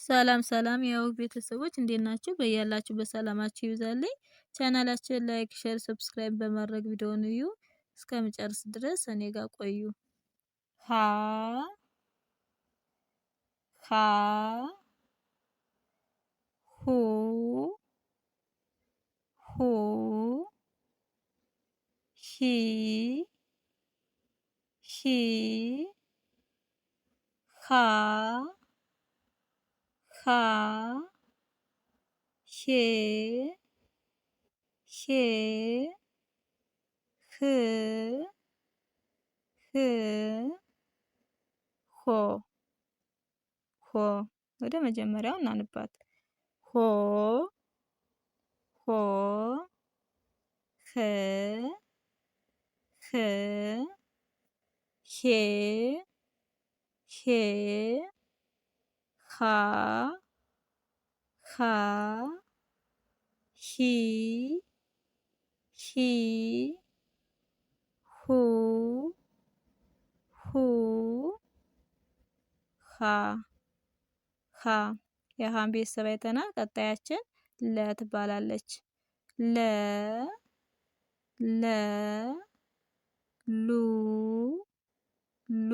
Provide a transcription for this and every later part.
ሰላም ሰላም የወግ ቤተሰቦች እንዴት ናችሁ? በያላችሁበት ሰላማችሁ ይብዛልኝ። ቻናላችንን ላይክ፣ ሼር፣ ሰብስክራይብ በማድረግ ቪዲዮውን እዩ። እስከምጨርስ ድረስ እኔ ጋር ቆዩ። ሀ ሀ ሁ ሁ ሂ ሂ ሃ ሃ ሄ ሄ ህ ህ ሆ ሆ ወደ መጀመሪያው እናንባት። ሆ ሆ ህ ህ ሄ ሄ ሃ ሃ ሂ ሂ ሁ ሁ ሃ ሃ የሃን ቤተሰብ አይተናል። ቀጣያችን ለ ትባላለች። ለ ለ ሉ ሉ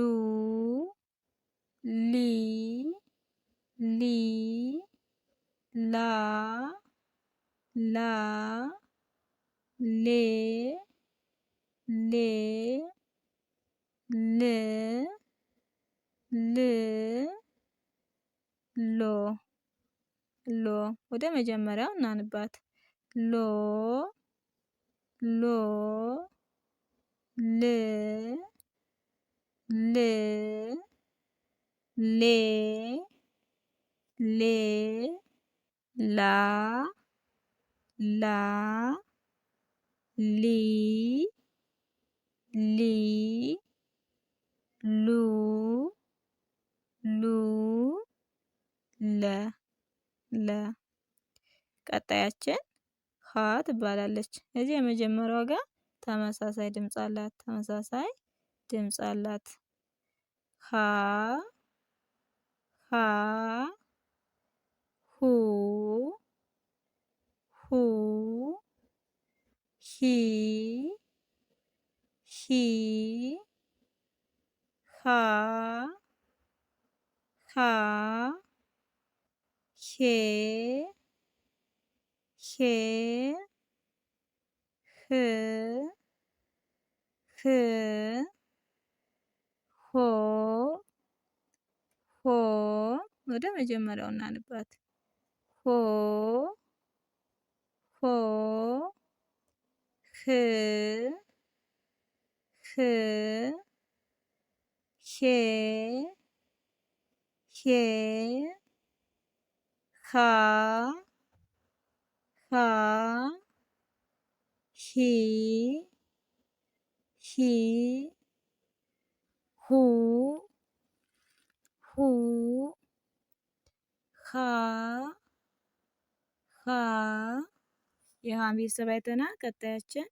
ሊ ሊ ላ ላ ሌ ሌ ል ል ሎ ሎ ወደ መጀመሪያው እናንባት። ሎ ሎ ል ል ሌ ሌ ላ ላ ሊ ሊ ሉ ሉ ለ ለ ቀጣያችን ሀ ትባላለች። እዚህ የመጀመሪያው ጋር ተመሳሳይ ድምጽ አላት። ተመሳሳይ ድምጽ አላት። ሀ ሀ ሁ ሁ ሂ ሂ ሃ ሃ ሄ ሄ ህ ህ ሆ ሆ ወደ መጀመሪያው እናንባት። ሆ ሆ ህ ህ ሄ ሄ ሃ ሃ ሂ ሂ ሁ ሁ ሃ ሃ የሃን ቤተሰብ አይተናል። ቀጣያችን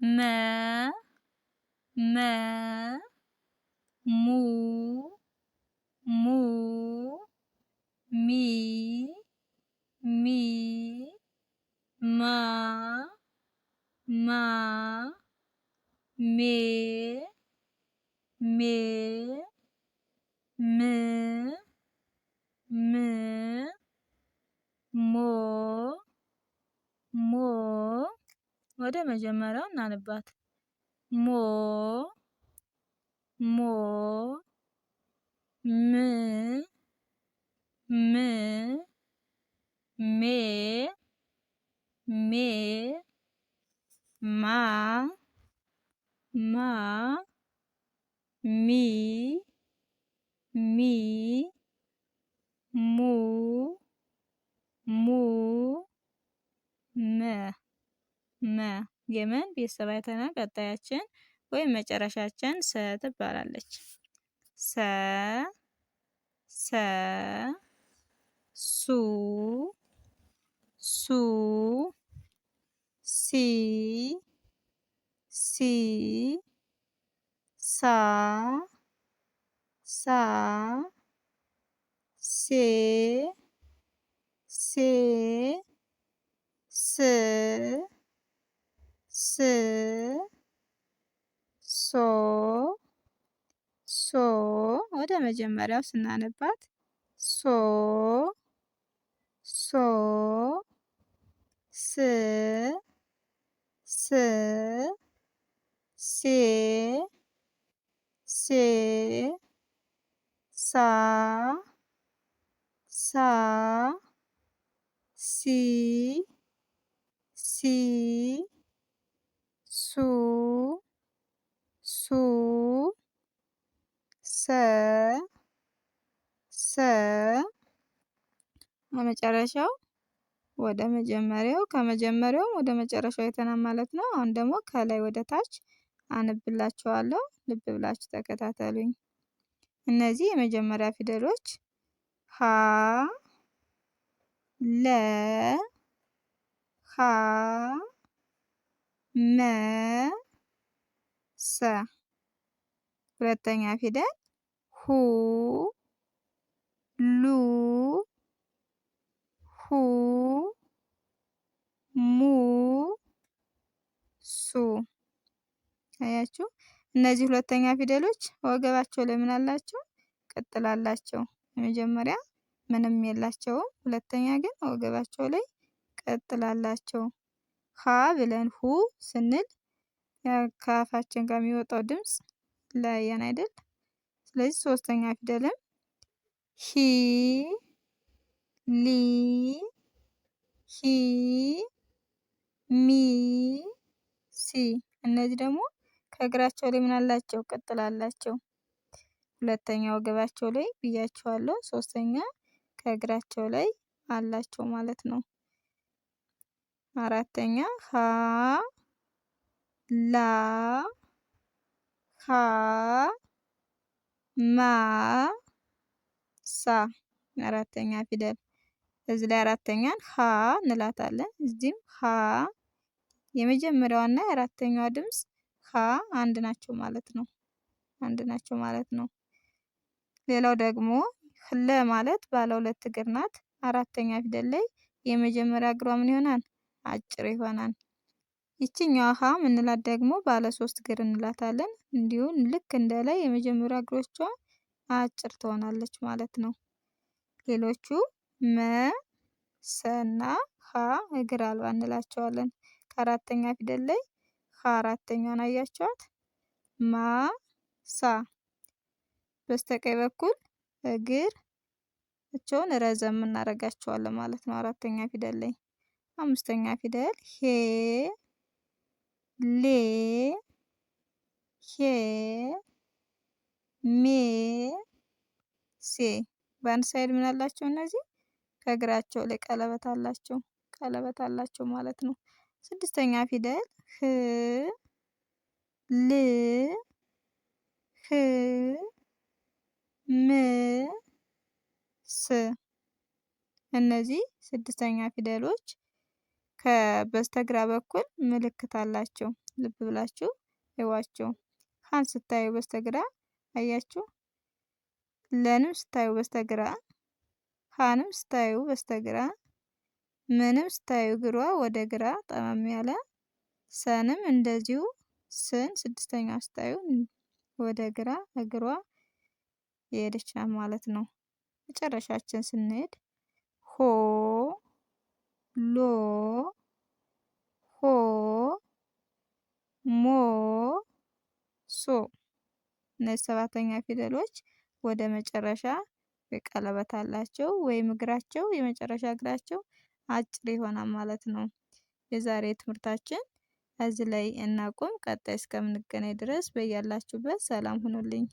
መ መ ሙ ሙ ሚ ሚ ማ ማ ሜ ሜ ም ም ሞ ሞ ወደ መጀመሪያው እናንባት። ሞ ሞ ም ም ሜ ሜ ማ ማ ሚ ሚ ሙ ሙ መ መ የመን ቤተሰብ አይተናል። ቀጣያችን ወይም መጨረሻችን ሰ ትባላለች። ሰ ሰ ሱ ሱ ሲ ሲ ሳ ሳ ሴ ሴ ስ ስ ሶ ሶ ወደ መጀመሪያው ስናነባት ሶ ሶ ስ ስ ሴ ሴ ሳ ሳ ሲ ሲ ሱ ሱ ሰ ሰ መጨረሻው ወደ መጀመሪያው ከመጀመሪያውም ወደ መጨረሻው አይተናል ማለት ነው። አሁን ደግሞ ከላይ ወደ ታች አነብላችኋለሁ። ልብ ብላችሁ ተከታተሉኝ። እነዚህ የመጀመሪያ ፊደሎች ሀ ለ ሀ መ ሰ። ሁለተኛ ፊደል ሁ ሉ ሁ ሙ ሱ። አያችሁ እነዚህ ሁለተኛ ፊደሎች ወገባቸው ላይ ምን አላቸው? ቅጥል አላቸው። የመጀመሪያ ምንም የላቸውም። ሁለተኛ ግን ወገባቸው ላይ ቅጥል አላቸው። ሀ ብለን ሁ ስንል ከአፋችን ጋር የሚወጣው ድምጽ ይለያያል አይደል? ስለዚህ ሶስተኛ ፊደልም ሂ ሊ ሂ ሚ ሲ። እነዚህ ደግሞ ከእግራቸው ላይ ምን አላቸው? ቅጥል አላቸው። ሁለተኛ ወገባቸው ላይ ብያቸዋለሁ። ሶስተኛ ከእግራቸው ላይ አላቸው ማለት ነው። አራተኛ ሀ ላ ሀ ማ ሳ። አራተኛ ፊደል እዚህ ላይ አራተኛን ሀ እንላታለን። እዚህም ሀ የመጀመሪያዋና የአራተኛዋ ድምጽ ሀ አንድ ናቸው ማለት ነው። አንድ ናቸው ማለት ነው። ሌላው ደግሞ ለ ማለት ባለ ሁለት እግር ናት። አራተኛ ፊደል ላይ የመጀመሪያ እግሯ ምን ይሆናል? አጭር ይሆናል። ይቺኛዋ ሀ ምንላት ደግሞ ባለ ሶስት እግር እንላታለን። እንዲሁም ልክ እንደ ላይ የመጀመሪያ እግሮቿ አጭር ትሆናለች ማለት ነው። ሌሎቹ መ ሰና ሀ እግር አልባ እንላቸዋለን። ከአራተኛ ፊደል ላይ ሀ አራተኛዋን አያችኋት? ማ ሳ። በስተቀኝ በኩል እግር እቸውን ረዘም እናደርጋቸዋለን ማለት ነው። አራተኛ ፊደል ላይ አምስተኛ ፊደል ሄ ሌ ሄ ሜ ሴ። በአንድ ሳይድ ምን አላቸው? እነዚህ ከእግራቸው ላይ ቀለበት አላቸው ማለት ነው። ስድስተኛ ፊደል ህ ል ህ ም ስ። እነዚህ ስድስተኛ ፊደሎች ከበስተግራ በኩል ምልክት አላቸው። ልብ ብላችሁ እዩዋቸው። ሀን ስታዩ በስተግራ አያችሁ። ለንም ስታዩ በስተግራ፣ ሀንም ስታዩ በስተግራ፣ ምንም ስታዩ እግሯ ወደ ግራ ጠመም ያለ፣ ሰንም እንደዚሁ ስን ስድስተኛ ስታዩ ወደ ግራ እግሯ የሄደች ናት ማለት ነው። መጨረሻችን ስንሄድ ሆ ሎ ሆ ሞ ሶ። እነዚህ ሰባተኛ ፊደሎች ወደ መጨረሻ ቀለበት አላቸው ወይም እግራቸው የመጨረሻ እግራቸው አጭር ይሆናል ማለት ነው። የዛሬ ትምህርታችን እዚህ ላይ እናቁም። ቀጣይ እስከምንገናኝ ድረስ በያላችሁበት ሰላም ሁኑልኝ።